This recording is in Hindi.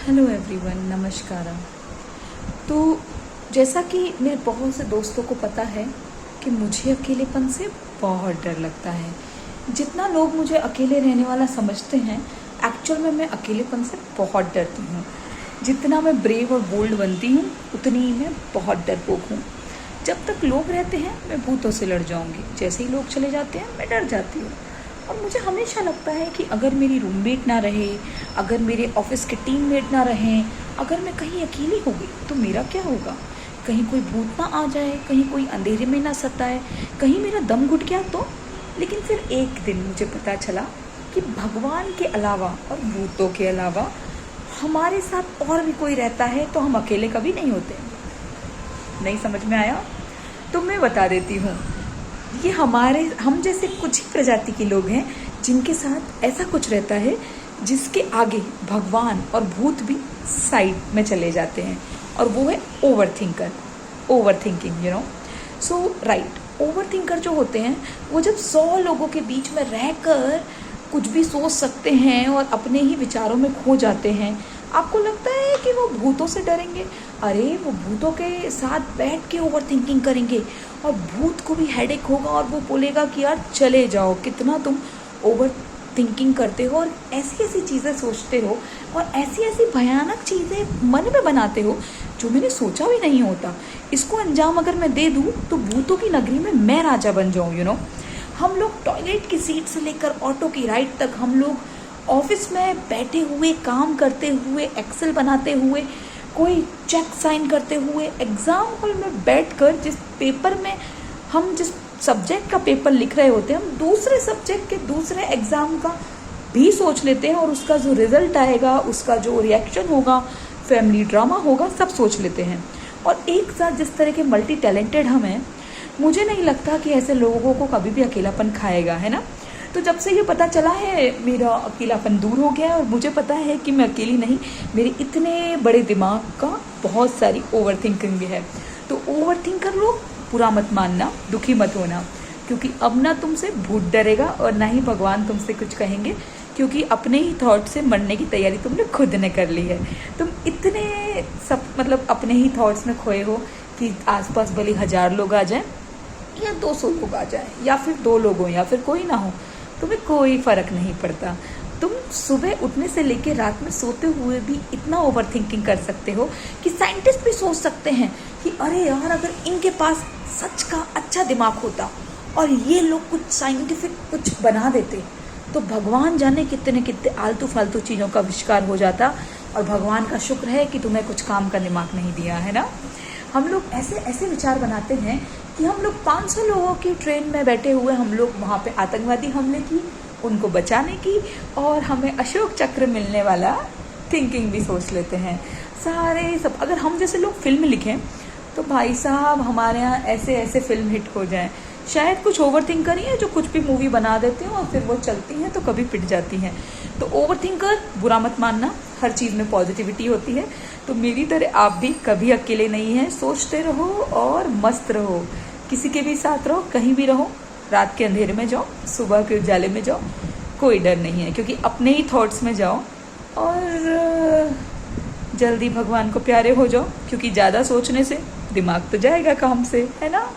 हेलो एवरीवन, नमस्कार। तो जैसा कि मेरे बहुत से दोस्तों को पता है कि मुझे अकेलेपन से बहुत डर लगता है। जितना लोग मुझे अकेले रहने वाला समझते हैं, एक्चुअल में मैं अकेलेपन से बहुत डरती हूँ। जितना मैं ब्रेव और बोल्ड बनती हूँ, उतनी ही मैं बहुत डरपोक हूँ। जब तक लोग रहते हैं मैं भूतों से लड़ जाऊँगी, जैसे ही लोग चले जाते हैं मैं डर जाती हूँ। और मुझे हमेशा लगता है कि अगर मेरी रूममेट ना रहे, अगर मेरे ऑफिस के टीममेट ना रहें, अगर मैं कहीं अकेली हो गई तो मेरा क्या होगा। कहीं कोई भूत ना आ जाए, कहीं कोई अंधेरे में ना सताए, कहीं मेरा दम घुट गया तो। लेकिन फिर एक दिन मुझे पता चला कि भगवान के अलावा और भूतों के अलावा हमारे साथ और भी कोई रहता है, तो हम अकेले कभी नहीं होते। नहीं समझ में आया? तो मैं बता देती हूँ। ये हम जैसे कुछ ही प्रजाति के लोग हैं जिनके साथ ऐसा कुछ रहता है जिसके आगे भगवान और भूत भी साइड में चले जाते हैं, और वो है ओवर थिंकिंग, सो राइट। ओवर थिंकर जो होते हैं वो जब 100 लोगों के बीच में रहकर कुछ भी सोच सकते हैं और अपने ही विचारों में खो जाते हैं। आपको लगता है कि वो भूतों से डरेंगे? अरे वो भूतों के साथ बैठ के ओवर थिंकिंग करेंगे, और भूत को भी हेडेक होगा और वो बोलेगा कि यार चले जाओ, कितना तुम ओवर थिंकिंग करते हो और ऐसी ऐसी चीज़ें सोचते हो और ऐसी ऐसी भयानक चीज़ें मन में बनाते हो जो मैंने सोचा भी नहीं होता। इसको अंजाम अगर मैं दे दूँ तो भूतों की नगरी में मैं राजा बन जाऊँ। हम लोग टॉयलेट की सीट से लेकर ऑटो की राइड तक, हम लोग ऑफिस में बैठे हुए, काम करते हुए, एक्सेल बनाते हुए, कोई चेक साइन करते हुए, एग्ज़ाम हॉल में बैठकर जिस सब्जेक्ट का पेपर लिख रहे होते हैं, हम दूसरे सब्जेक्ट के दूसरे एग्ज़ाम का भी सोच लेते हैं, और उसका जो रिज़ल्ट आएगा, उसका जो रिएक्शन होगा, फैमिली ड्रामा होगा, सब सोच लेते हैं। और एक साथ जिस तरह के मल्टी टैलेंटेड हम हैं, मुझे नहीं लगता कि ऐसे लोगों को कभी भी अकेलापन खाएगा, है ना। तो जब से ये पता चला है, मेरा अकेलापन दूर हो गया है और मुझे पता है कि मैं अकेली नहीं, मेरे इतने बड़े दिमाग का बहुत सारी ओवर थिंकिंग भी है। तो ओवर थिंकर लोग बुरा मत मानना, दुखी मत होना, क्योंकि अब ना तुमसे भूत डरेगा और ना ही भगवान तुमसे कुछ कहेंगे, क्योंकि अपने ही थॉट से मरने की तैयारी तुमने खुद ने कर ली है। तुम इतने सब अपने ही थॉट्स में खोए हो कि आसपास भले 1000 लोग आ जाएं या 200 लोग आ जाएं या फिर 2 लोग हो या फिर कोई ना हो, तुम्हें कोई फ़र्क नहीं पड़ता। तुम सुबह उठने से लेकर रात में सोते हुए भी इतना ओवर थिंकिंग कर सकते हो कि साइंटिस्ट भी सोच सकते हैं कि अरे यार, अगर इनके पास सच का अच्छा दिमाग होता और ये लोग कुछ साइंटिफिक कुछ बना देते, तो भगवान जाने कितने कितने आलतू फालतू चीज़ों का आविष्कार हो जाता। और भगवान का शुक्र है कि तुम्हें कुछ काम का दिमाग नहीं दिया है ना। हम लोग ऐसे ऐसे विचार बनाते हैं कि हम लोग 500 लोगों की ट्रेन में बैठे हुए, हम लोग वहाँ पे आतंकवादी हमले की, उनको बचाने की, और हमें अशोक चक्र मिलने वाला थिंकिंग भी सोच लेते हैं। सारे सब अगर हम जैसे लोग फिल्म लिखें तो भाई साहब हमारे यहाँ ऐसे ऐसे फिल्म हिट हो जाएं। शायद कुछ ओवर थिंकर ही है जो कुछ भी मूवी बना देते हैं और फिर वो चलती हैं तो कभी पिट जाती हैं। तो ओवर थिंकर बुरा मत मानना, हर चीज़ में पॉजिटिविटी होती है। तो मेरी तरह आप भी कभी अकेले नहीं हैं, सोचते रहो और मस्त रहो, किसी के भी साथ रहो, कहीं भी रहो, रात के अंधेरे में जाओ, सुबह के उजाले में जाओ, कोई डर नहीं है, क्योंकि अपने ही थॉट्स में जाओ और जल्दी भगवान को प्यारे हो जाओ, क्योंकि ज़्यादा सोचने से दिमाग तो जाएगा काम से, है ना।